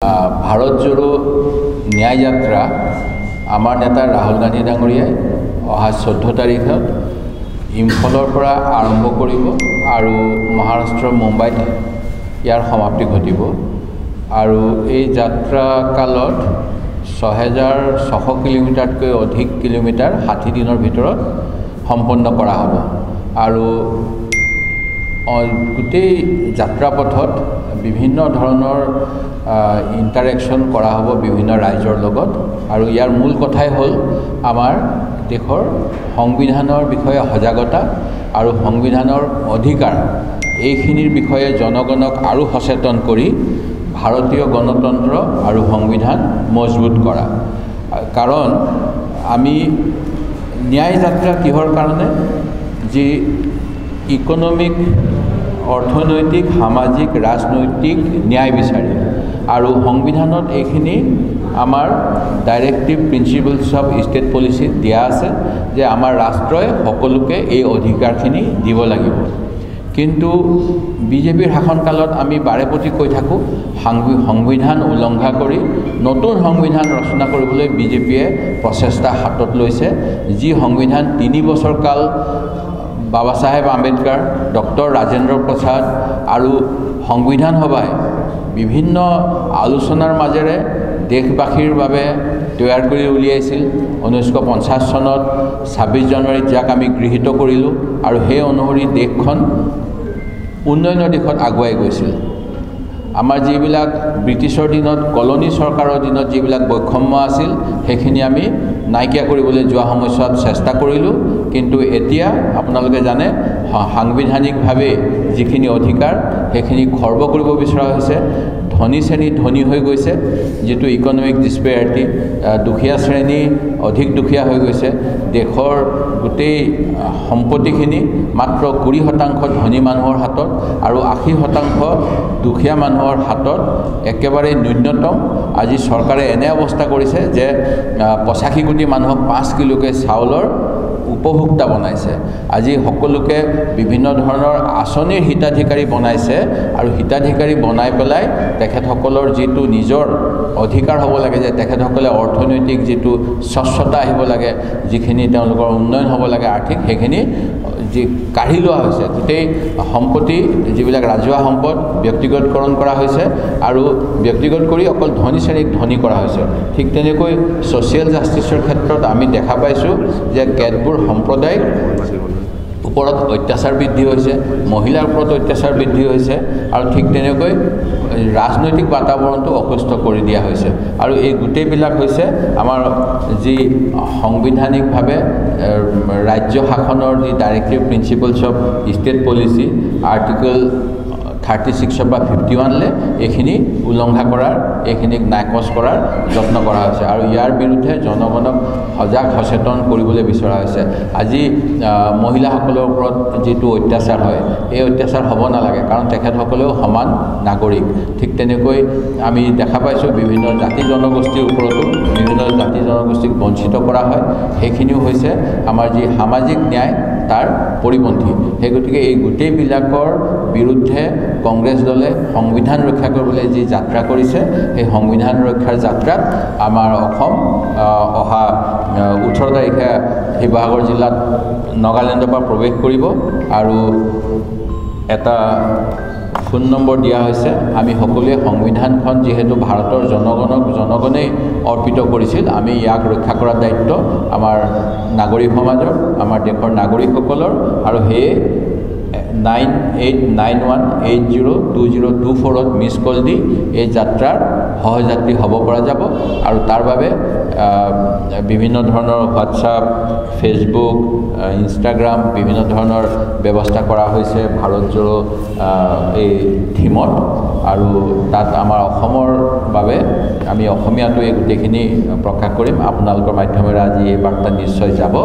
ভাৰত জোড়ো ন্যায় যাত্ৰা আমাৰ নেতা ৰাহুল গান্ধী ডাঙৰীয়াই অহা 14 তাৰিখত ইম্ফলৰ পৰা আৰম্ভ কৰিব আৰু মহাৰাষ্ট্ৰৰ মুম্বাইত ইয়াৰ সমাপ্তি ঘটিব আৰু এই যাত্ৰা কালত 6600 কিলোমিটাৰতকৈ অধিক কিলোমিটাৰ 60 দিনৰ ভিতৰত সম্পন্ন কৰা হ'ব আৰু গোটেই যাত্ৰাপথত বিভিন্ন ধৰণৰ ইণ্টাৰেকশ্যন কৰা হ'ব বিভিন্ন ৰাজ্যৰ লগত আৰু ইয়াৰ মূল কথাই হ'ল আমাৰ দেশৰ সংবিধানৰ বিষয়ে সজাগতা আৰু সংবিধানৰ অধিকাৰ এইখিনিৰ বিষয়ে জনগণক আৰু সচেতন কৰি ভাৰতীয় গণতন্ত্ৰ আৰু সংবিধান মজবুত কৰা কাৰণ আমি ন্যায় যাত্ৰা কিহৰ কাৰণে যে ইকোনমিক অৰ্থনৈতিক সামাজিক ৰাজনৈতিক ন্যায় বিচাৰি আৰু সংবিধানত এইখিনি আমাৰ directive principles of state policy দিয়া আছে যে আমাৰ ৰাষ্ট্ৰই সকলোকে এই অধিকাৰখিনি দিব লাগিব কিন্তু বিজেপিৰ শাসনকালত আমি বাৰেপতি কৈ থাকোঁ সংবিধান উলংঘা কৰি নতুন সংবিধান ৰচনা কৰিবলৈ বিজেপিয়ে প্ৰচেষ্টা হাতত লৈছে যি সংবিধান 3 বছৰ কাল বাবা সাহেব আম্বেদকাৰ ডক্টৰ ৰাজেন্দ্ৰ প্ৰসাদ আৰু সংবিধান সভাই বিভিন্ন আলোচনাৰ মাজেৰে দেশবাসীৰ বাবে তৈয়াৰ কৰি উলিয়াইছিল 1950 চনত 26 জানুৱাৰীত যাক আমি গৃহীত কৰিলোঁ আৰু সেই অনুসৰি দেশখন উন্নয়নৰ দিশত আগুৱাই গৈছিল আমাৰ যিবিলাক ব্ৰিটিছৰ দিনত কলনী চৰকাৰৰ দিনত যিবিলাক বৈষম্য আছিল সেইখিনি আমি নাইকিয়া কৰিবলৈ যোৱা সময়ছোৱাত চেষ্টা কৰিলোঁ কিন্তু এতিয়া আপোনালোকে জানে সাংবিধানিকভাৱে যিখিনি অধিকাৰ সেইখিনি খৰ্ব কৰিব বিচৰা হৈছে ধনী শ্ৰেণী ধনী হৈ গৈছে যেটো ইকোনমিক ডিসপেৰিটি দুখীয়া শ্ৰেণী অধিক দুখীয়া হৈ গৈছে দেশৰ গোটেই সম্পত্তিখিনি মাত্ৰ 20% ধনী মানুহৰ হাতত আৰু 80% দুখীয়া মানুহৰ হাতত একেবাৰে ন্যূনতম আজি চৰকাৰে এনে অৱস্থা কৰিছে যে 85 কোটি মানুহক 5 কিলোকে চাউলৰ উপভোক্তা বনাইছে আজি সকলোকে বিভিন্ন ধৰণৰ আঁচনিৰ হিতাধিকাৰী বনাইছে আৰু হিতাধিকাৰী বনাই পেলাই তেখেতসকলৰ যেটো নিজৰ অধিকাৰ হ'ব লাগে যে তেখেতসকলে অৰ্থনৈতিক যেটো স্বচ্ছতা আহিব লাগে যিখিনি তেওঁলোকৰ উন্নয়ন হ'ব লাগে আৰ্থিক সেইখিনি যে কাঢ়ি লোৱা হৈছে গোটেই সম্পত্তি যিবিলাক ৰাজহুৱা সম্পদ ব্যক্তিগতকৰণ কৰা হৈছে আৰু ব্যক্তিগত কৰি অকল ধনী শ্ৰেণীক ধনী কৰা হৈছে ঠিক তেনেকৈ সোশ্যাল জাষ্টিছৰ ক্ষেত্ৰত আমি দেখা পাইছোঁ যে কেতবোৰ সম্প্ৰদায়ৰ ওপৰত অত্যাচাৰ বৃদ্ধি হৈছে মহিলাৰ ওপৰত অত্যাচাৰ বৃদ্ধি হৈছে আৰু ঠিক তেনেকৈ ৰাজনৈতিক বাতাবৰণটো অসুস্থ কৰি দিয়া হৈছে আৰু এই গোটেইবিলাক হৈছে আমাৰ যি সাংবিধানিকভাৱে ৰাজ্য শাসনৰ যি directive principles of state policy article 36 বা 51 লে এইখিনি উলংঘা কৰাৰ এইখিনিক নাকচ কৰাৰ যত্ন কৰা হৈছে আৰু ইয়াৰ বিৰুদ্ধে জনগণক সজাগ সচেতন কৰিবলৈ বিচৰা হৈছে আজি মহিলাসকলৰ ওপৰত যেটো অত্যাচাৰ হয় এই অত্যাচাৰ হ'ব নালাগে কাৰণ তেখেতসকলেও সমান নাগৰিক ঠিক তেনেকৈ আমি দেখা পাইছোঁ বিভিন্ন জাতি জনগোষ্ঠীৰ ওপৰতো বিভিন্ন জাতি জনগোষ্ঠীক বঞ্চিত কৰা হয় সেইখিনিও হৈছে আমাৰ যি সামাজিক ন্যায় তাৰ পৰিপন্থী সেই গতিকে এই গোটেইবিলাকৰ বিৰুদ্ধে কংগ্ৰেছ দলে সংবিধান ৰক্ষা কৰিবলৈ যি যাত্ৰা কৰিছে সেই সংবিধান ৰক্ষাৰ যাত্ৰাত আমাৰ অসম অহা 18 তাৰিখে শিৱসাগৰ জিলাত নাগালেণ্ডৰ পৰা প্ৰৱেশ কৰিব আৰু এটা ফোন নম্বৰ দিয়া হৈছে আমি সকলোৱে সংবিধানখন যেহেতু ভাৰতৰ জনগণে অৰ্পিত কৰিছিল আমি ইয়াক ৰক্ষা কৰাৰ দায়িত্ব আমাৰ নাগৰিক সমাজৰ আমাৰ দেশৰ নাগৰিকসকলৰ আৰু হে 9891802024 ত মিছ কল দি এই যাত্ৰাৰ সহযাত্ৰী হ'ব পৰা যাব আৰু তাৰ বাবে বিভিন্ন ধৰণৰ হোৱাটছআপ ফেসবুক ইনষ্টাগ্ৰাম বিভিন্ন ধৰণৰ ব্যৱস্থা কৰা হৈছে ভাৰত জোড়ো এই থিমত আৰু তাত আমাৰ অসমৰ বাবে আমি অসমীয়াটো এই গোটেইখিনি প্ৰকাশ কৰিম আপোনালোকৰ মাধ্যমেৰে আজি এই বাৰ্তা নিশ্চয় যাব